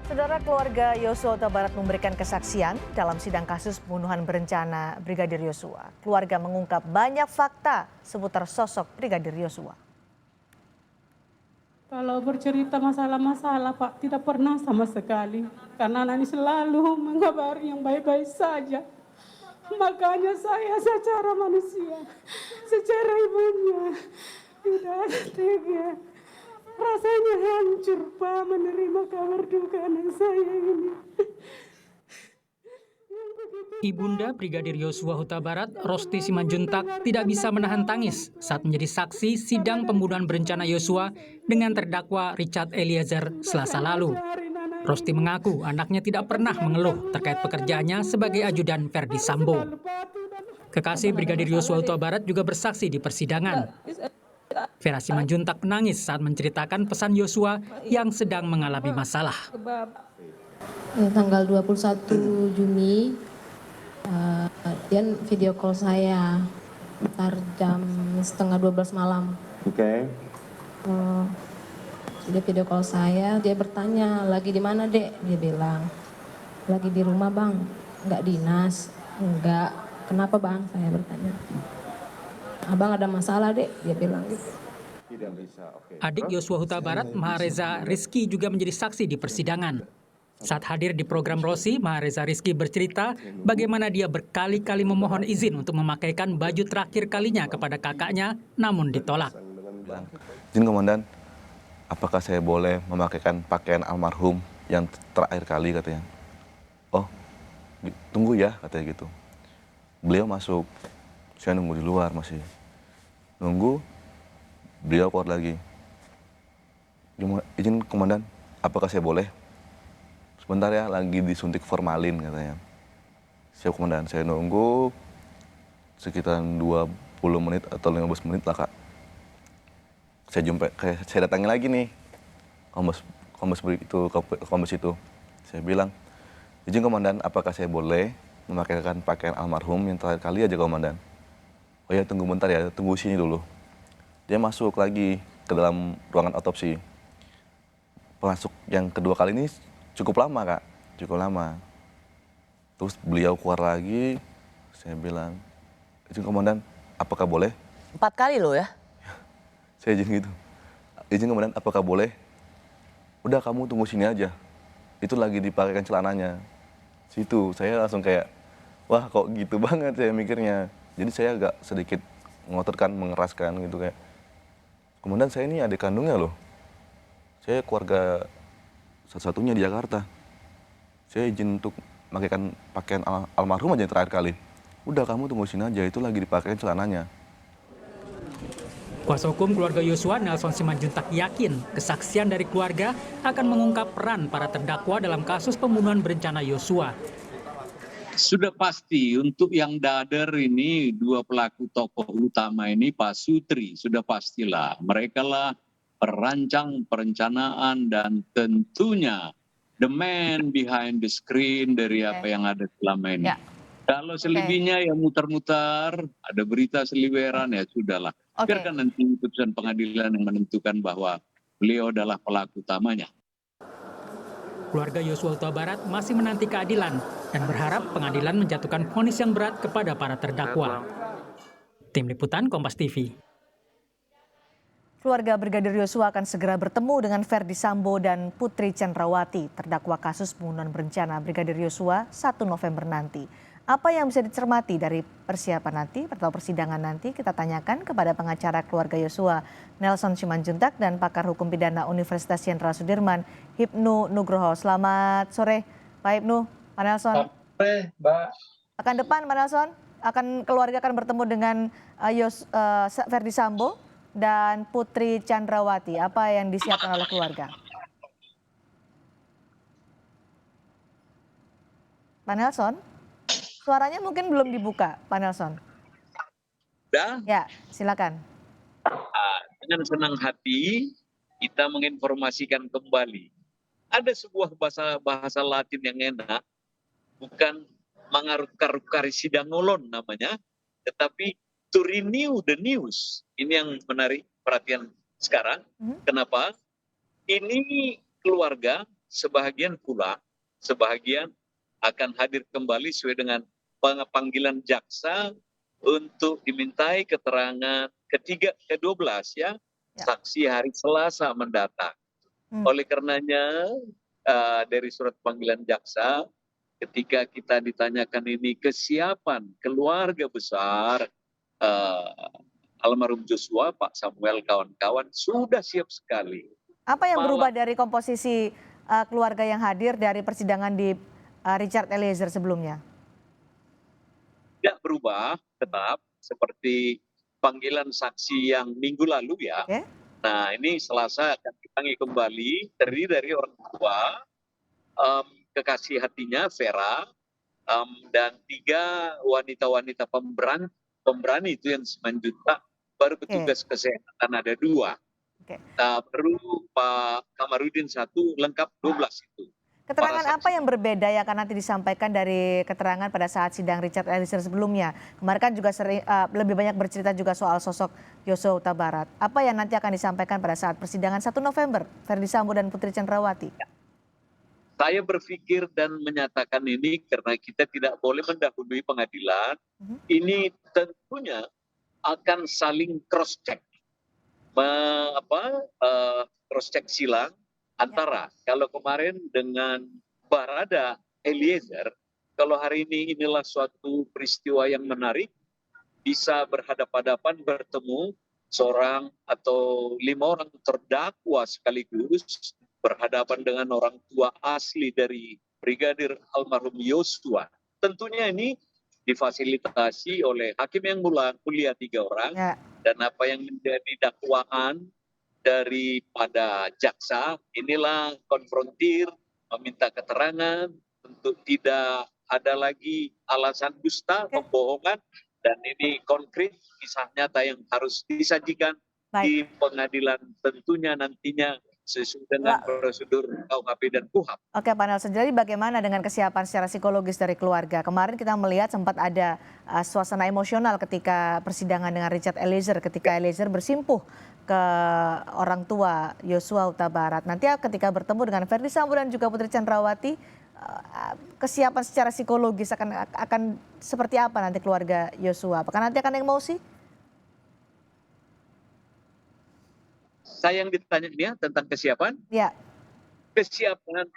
Saudara, keluarga Yosua Huta Barat memberikan kesaksian dalam sidang kasus pembunuhan berencana Brigadir Yosua. Keluarga mengungkap banyak fakta seputar sosok Brigadir Yosua. Kalau bercerita masalah-masalah Pak, tidak pernah sama sekali. Karena anak ini selalu mengabari yang baik-baik saja. Makanya saya secara manusia, secara ibunya, tidak ada tega. Rasanya hancur Pak menerima kabar duka anak saya ini. Ibunda Brigadir Yosua Huta Barat, Rosti Simanjuntak, tidak bisa menahan tangis saat menjadi saksi sidang pembunuhan berencana Yosua dengan terdakwa Richard Eliezer Selasa lalu. Rosti mengaku anaknya tidak pernah mengeluh terkait pekerjaannya sebagai ajudan Verdi Sambo. Kekasih Brigadir Yosua Huta Barat juga bersaksi di persidangan. Vera Simanjuntak menangis saat menceritakan pesan Yosua yang sedang mengalami masalah. Tanggal 21 Juni, dia video call saya sekitar jam setengah 12 malam. Oke. Dia video call saya, dia bertanya, lagi di mana dek? Dia bilang, lagi di rumah bang, nggak dinas, enggak. Kenapa bang? Saya bertanya. Abang ada masalah dek? Dia bilang gitu. Tidak bisa, oke. Adik Yosua Huta Barat, Mahareza Rizky juga menjadi saksi di persidangan. Saat hadir di program Rosi, Mahareza Rizky bercerita bagaimana dia berkali-kali memohon izin untuk memakaikan baju terakhir kalinya kepada kakaknya, namun ditolak. Izin komandan, apakah saya boleh memakaikan pakaian almarhum yang terakhir kali katanya? Oh, tunggu ya katanya gitu. Beliau masuk, saya nunggu di luar masih. Nunggu, beliau keluar lagi. Izin komandan, apakah saya boleh? Sebentar ya, lagi disuntik formalin katanya. Siap komandan, saya nunggu sekitar 20 menit atau 15 menit lah kak. Saya datangi lagi nih, kombes itu. Saya bilang, izin komandan, apakah saya boleh memakaikan pakaian almarhum yang terakhir kali aja komandan? Oh ya, tunggu bentar ya, tunggu sini dulu. Dia masuk lagi ke dalam ruangan otopsi. Masuk yang kedua kali ini cukup lama kak, cukup lama. Terus beliau keluar lagi, saya bilang, izin komandan, apakah boleh? 4 kali loh ya? Saya izin gitu. Izin komandan, apakah boleh? Udah kamu tunggu sini aja. Itu lagi dipakaikan celananya. Situ, saya langsung kayak, wah kok gitu banget saya mikirnya. Jadi saya agak sedikit mengotorkan, mengeraskan gitu kayak, komandan saya ini adik kandungnya loh. Saya keluarga satu-satunya di Jakarta. Saya izin untuk memakaikan pakaian almarhum aja yang terakhir kali. Udah kamu tunggu sini aja, itu lagi dipakai celananya. Kuasa hukum keluarga Yosua, Nelson Simanjuntak, yakin kesaksian dari keluarga akan mengungkap peran para terdakwa dalam kasus pembunuhan berencana Yosua. Sudah pasti untuk yang dader ini, dua pelaku tokoh utama ini Pak Sutri, sudah pastilah. Mereka lah perancang, perencanaan, dan tentunya the man behind the screen dari apa yang ada selama ini. Ya. Kalau selebihnya ya mutar-mutar, ada berita seliweran, ya sudahlah. Biarkan nanti putusan pengadilan yang menentukan bahwa beliau adalah pelaku utamanya. Keluarga Yosua Huta Barat masih menanti keadilan dan berharap pengadilan menjatuhkan vonis yang berat kepada para terdakwa. Tim Liputan Kompas TV. Keluarga Brigadir Yosua akan segera bertemu dengan Verdi Sambo dan Putri Chandrawati, terdakwa kasus pembunuhan berencana Brigadir Yosua 1 November nanti. Apa yang bisa dicermati dari persiapan nanti atau persidangan nanti, kita tanyakan kepada pengacara keluarga Yosua, Nelson Simanjuntak, dan pakar hukum pidana Universitas Jenderal Sudirman, Hipnu Nugroho. Selamat sore, Pak Hipnu. Pak Nelson. Selamat sore, Mbak. Akan depan, Pak Nelson, keluarga akan bertemu dengan Verdi Sambo dan Putri Chandrawati. Apa yang disiapkan oleh keluarga? Pak Nelson, suaranya mungkin belum dibuka, Pak Nelson. Sudah? Ya, silakan. Dengan senang hati kita menginformasikan kembali. Ada sebuah bahasa Latin yang enak, bukan mangaruk-karukari sidangolon namanya, tetapi to renew the news. Ini yang menarik perhatian sekarang. Kenapa? Ini keluarga sebahagian pulang, sebahagian akan hadir kembali sesuai dengan panggilan jaksa untuk dimintai keterangan ke-12 ya, Ya. saksi hari Selasa mendatang. Oleh karenanya dari surat panggilan jaksa, ketika kita ditanyakan ini kesiapan keluarga besar almarhum Joshua, Pak Samuel, kawan-kawan sudah siap sekali. Apa yang berubah dari komposisi keluarga yang hadir dari persidangan di Richard Eliezer sebelumnya? Tidak berubah, tetap seperti panggilan saksi yang minggu lalu ya. Oke. Nah ini Selasa akan dipanggil kembali, terdiri dari orang tua, kekasih hatinya Vera, dan 3 wanita-wanita pemberani itu yang 9 juta, baru petugas kesehatan ada 2. Nah, baru Pak Kamarudin 1, lengkap 12 itu. Keterangan apa yang berbeda yang akan nanti disampaikan dari keterangan pada saat sidang Richard Eliezer sebelumnya? Kemarin kan juga lebih banyak bercerita juga soal sosok Joshua Huta Barat. Apa yang nanti akan disampaikan pada saat persidangan 1 November, Ferdy Sambo dan Putri Candrawati? Saya berpikir dan menyatakan ini karena kita tidak boleh mendahului pengadilan. Ini tentunya akan saling cross-check. Cross-check silang antara kalau kemarin dengan Barada Eliezer, kalau hari ini inilah suatu peristiwa yang menarik, bisa berhadapan-hadapan bertemu seorang atau 5 orang terdakwa sekaligus berhadapan dengan orang tua asli dari Brigadir almarhum Yosua. Tentunya ini difasilitasi oleh hakim yang mulia 3 orang, dan apa yang menjadi dakwaan daripada jaksa, inilah konfrontir, meminta keterangan untuk tidak ada lagi alasan dusta, pembohongan, dan ini konkret kisah nyata yang harus disajikan di pengadilan tentunya nantinya sesuai dengan prosedur KUHP dan KUHAP. Oke Pak Nelson, jadi bagaimana dengan kesiapan secara psikologis dari keluarga? Kemarin kita melihat sempat ada suasana emosional ketika persidangan dengan Richard Eliezer, ketika Eliezer bersimpuh ke orang tua Joshua Huta Barat. Nanti ketika bertemu dengan Ferdy Sambo dan juga Putri Candrawati, kesiapan secara psikologis akan seperti apa nanti keluarga Joshua? Apakah nanti akan emosi? Saya yang ditanya dia tentang kesiapan? Ya. Kesiapan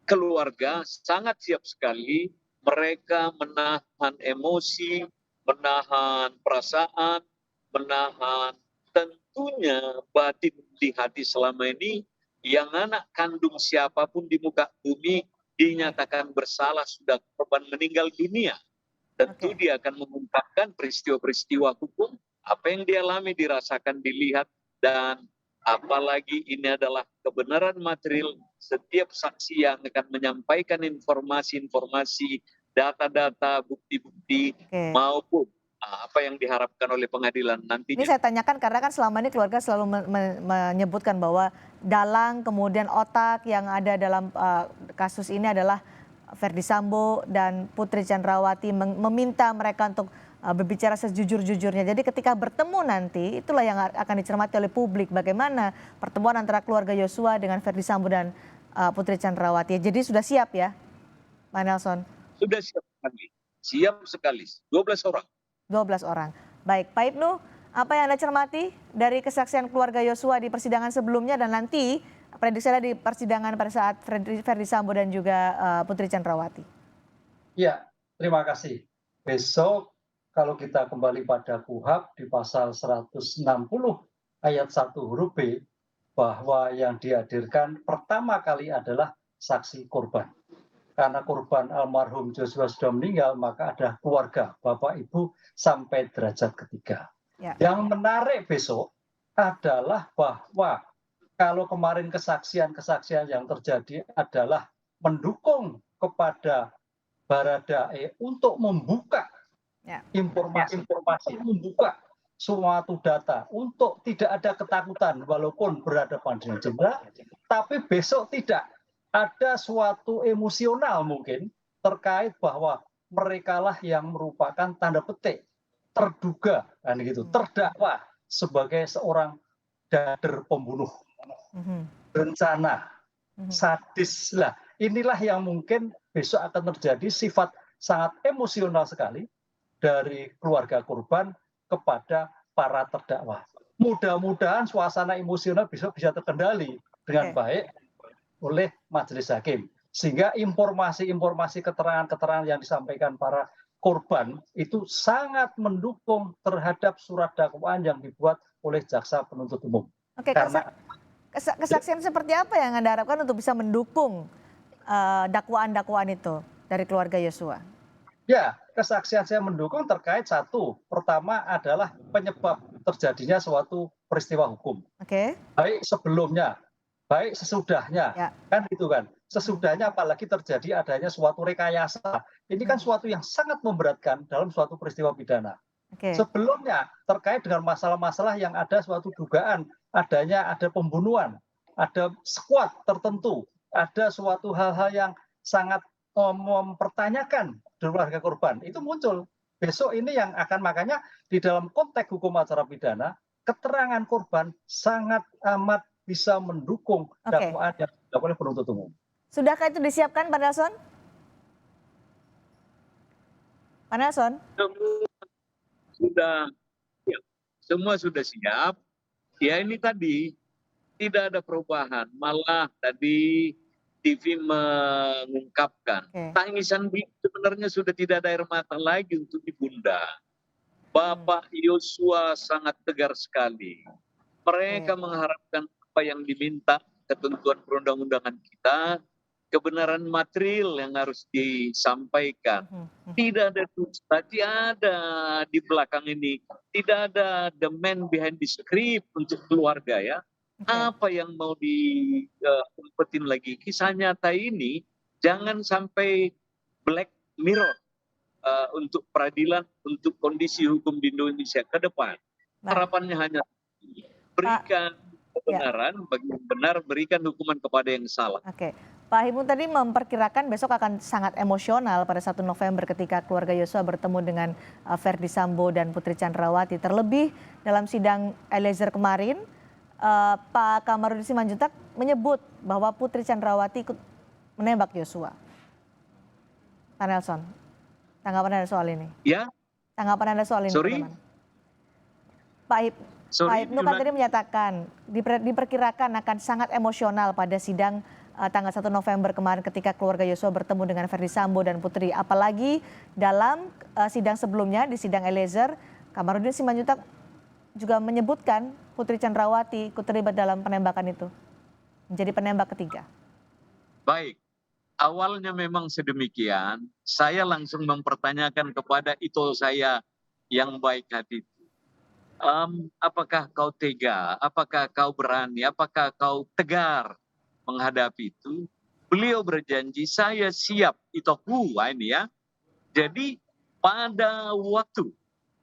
keluarga sangat siap sekali. Mereka menahan emosi, menahan perasaan, menahan tentunya batin di hati selama ini. Yang anak kandung siapapun di muka bumi dinyatakan bersalah, sudah korban meninggal dunia. Tentu dia akan mengungkapkan peristiwa-peristiwa hukum, apa yang dialami, dirasakan, dilihat, dan apalagi ini adalah kebenaran material. Setiap saksi yang akan menyampaikan informasi-informasi, data-data, bukti-bukti, maupun apa yang diharapkan oleh pengadilan nantinya. Ini saya tanyakan karena kan selama ini keluarga selalu menyebutkan bahwa dalang kemudian otak yang ada dalam kasus ini adalah Ferdy Sambo dan Putri Candrawati, meminta mereka untuk berbicara sejujur-jujurnya. Jadi ketika bertemu nanti, itulah yang akan dicermati oleh publik. Bagaimana pertemuan antara keluarga Joshua dengan Ferdy Sambo dan Putri Candrawati. Jadi sudah siap ya, Pak Nelson? Sudah siap sekali. Siap sekali. 12 orang. 12 orang. Baik, Pak Ibnu, apa yang Anda cermati dari kesaksian keluarga Joshua di persidangan sebelumnya dan nanti prediksi Anda di persidangan pada saat Ferdy Sambo dan juga Putri Candrawati? Ya, terima kasih. Besok kalau kita kembali pada KUHAP di pasal 160 ayat 1 huruf B, bahwa yang dihadirkan pertama kali adalah saksi korban. Karena korban almarhum Joshua sudah meninggal, maka ada keluarga, bapak ibu sampai derajat ketiga. Ya. Yang menarik besok adalah bahwa kalau kemarin kesaksian-kesaksian yang terjadi adalah mendukung kepada Baradae untuk membuka informasi, membuka suatu data untuk tidak ada ketakutan walaupun berhadapan dengan jenderal, tapi besok tidak ada suatu emosional mungkin terkait bahwa merekalah yang merupakan tanda petik terduga dan gitu, terdakwa sebagai seorang dader pembunuh berencana sadis. Lah, inilah yang mungkin besok akan terjadi sifat sangat emosional sekali dari keluarga korban kepada para terdakwa. Mudah-mudahan suasana emosional besok bisa terkendali dengan Oke. baik oleh majelis hakim. Sehingga informasi-informasi keterangan-keterangan yang disampaikan para korban itu sangat mendukung terhadap surat dakwaan yang dibuat oleh jaksa penuntut umum. Oke, Karena kesaksian seperti apa yang Anda harapkan untuk bisa mendukung dakwaan-dakwaan itu dari keluarga Yosua? ya, kesaksian saya mendukung terkait satu, pertama adalah penyebab terjadinya suatu peristiwa hukum. Oke. Baik sebelumnya, baik sesudahnya, Ya. kan gitu kan. Sesudahnya apalagi terjadi adanya suatu rekayasa. Ini kan suatu yang sangat memberatkan dalam suatu peristiwa pidana. Oke. Sebelumnya terkait dengan masalah-masalah yang ada suatu dugaan ada pembunuhan, ada squad tertentu, ada suatu hal-hal yang sangat mempertanyakan keluarga korban, itu muncul. Besok ini yang akan, makanya di dalam konteks hukum acara pidana, keterangan korban sangat amat bisa mendukung dakwaan yang dilakukan oleh penuntut umum. Sudahkah itu disiapkan, Pak Nelson? Pak Nelson? Sudah, ya, semua sudah siap. Ya ini tadi tidak ada perubahan, malah tadi TV mengungkapkan tangisan sebenarnya sudah tidak ada air mata lagi untuk ibunda. Bapak Yosua sangat tegar sekali. Mereka mengharapkan apa yang diminta ketentuan perundang-undangan kita, kebenaran material yang harus disampaikan. Tidak ada dusta, tidak ada di belakang ini, tidak ada the man behind the script untuk keluarga ya. Apa yang mau diumpetin lagi? Kisah nyata ini jangan sampai black mirror untuk peradilan, untuk kondisi hukum di Indonesia ke depan. Harapannya hanya berikan kebenaran, bagi yang benar, berikan hukuman kepada yang salah. Oke, Pak Hipnu tadi memperkirakan besok akan sangat emosional pada 1 November ketika keluarga Yosua bertemu dengan Ferdi Sambo dan Putri Chandrawati. Terlebih dalam sidang Eliezer kemarin, Pak Kamarudin Simanjuntak menyebut bahwa Putri Chandrawati ikut menembak Yosua. Pak Nelson, tanggapan Anda soal ini? Ya. Tanggapan Anda soal ini bagaimana? Pak Hipnu kan tadi menyatakan diperkirakan akan sangat emosional pada sidang tanggal 1 November kemarin ketika keluarga Yosua bertemu dengan Ferdi Sambo dan Putri. Apalagi dalam sidang sebelumnya di sidang Eliezer, Kamarudin Simanjuntak juga menyebutkan Putri Chandrawati ikut terlibat dalam penembakan itu, menjadi penembak ketiga. Baik, awalnya memang sedemikian. Saya langsung mempertanyakan kepada idol saya yang baik hati itu. Apakah kau tega? Apakah kau berani? Apakah kau tegar menghadapi itu? Beliau berjanji, saya siap, itoku, ini ya. Jadi pada waktu,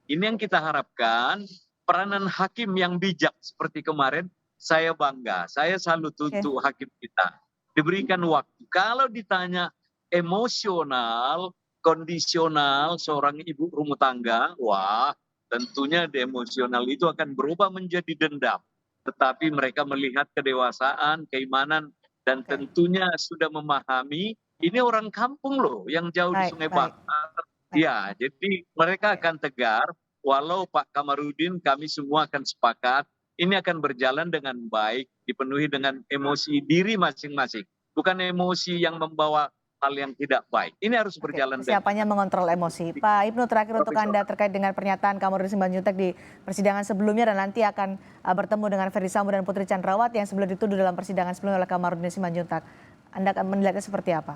ini yang kita harapkan, peranan hakim yang bijak seperti kemarin, saya bangga. Saya salut untuk hakim kita. Diberikan waktu. Kalau ditanya emosional, kondisional seorang ibu rumah tangga, wah tentunya emosional itu akan berubah menjadi dendam. Tetapi mereka melihat kedewasaan, keimanan, dan tentunya sudah memahami, ini orang kampung loh yang jauh di Sungai Bakar. Ya, jadi mereka akan tegar. Walau Pak Kamarudin, kami semua akan sepakat, ini akan berjalan dengan baik, dipenuhi dengan emosi diri masing-masing. Bukan emosi yang membawa hal yang tidak baik. Ini harus berjalan. Siapanya mengontrol emosi. Pak Hipnu, terakhir untuk Anda terkait dengan pernyataan Kamarudin Simanjuntak di persidangan sebelumnya dan nanti akan bertemu dengan Ferdi Sambo dan Putri Chandrawati yang sebelum dituduh dalam persidangan sebelumnya oleh Kamarudin Simanjuntak. Anda akan melihatnya seperti apa?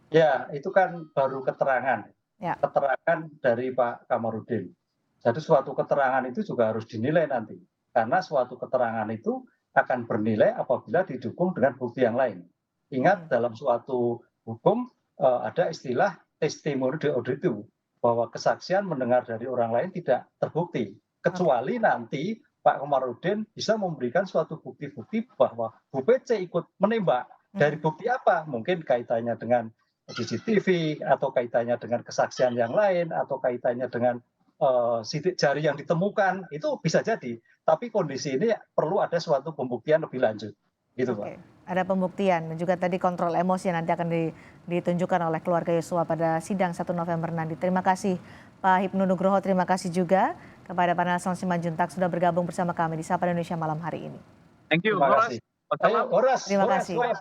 Ya, itu kan baru keterangan. Ya. Keterangan dari Pak Kamarudin. Jadi suatu keterangan itu juga harus dinilai nanti. Karena suatu keterangan itu akan bernilai apabila didukung dengan bukti yang lain. Ingat dalam suatu hukum ada istilah testimoni de auditu, bahwa kesaksian mendengar dari orang lain tidak terbukti. Kecuali nanti Pak Kamarudin bisa memberikan suatu bukti-bukti bahwa Bu PC ikut menembak. Dari bukti apa? Mungkin kaitannya dengan CCTV, atau kaitannya dengan kesaksian yang lain, atau kaitannya dengan sidik jari yang ditemukan, itu bisa jadi. Tapi kondisi ini perlu ada suatu pembuktian lebih lanjut, gitu Pak. ada pembuktian dan juga tadi kontrol emosi yang nanti akan ditunjukkan oleh keluarga Yosua pada sidang 1 November nanti. Terima kasih Pak Hipnu Nugroho, terima kasih juga kepada Pak Nelson Simanjuntak sudah bergabung bersama kami di Sapa Indonesia malam hari ini. Thank you, Terima Horas. kasih. Ayo, Horas. Terima Horas, kasih. Horas,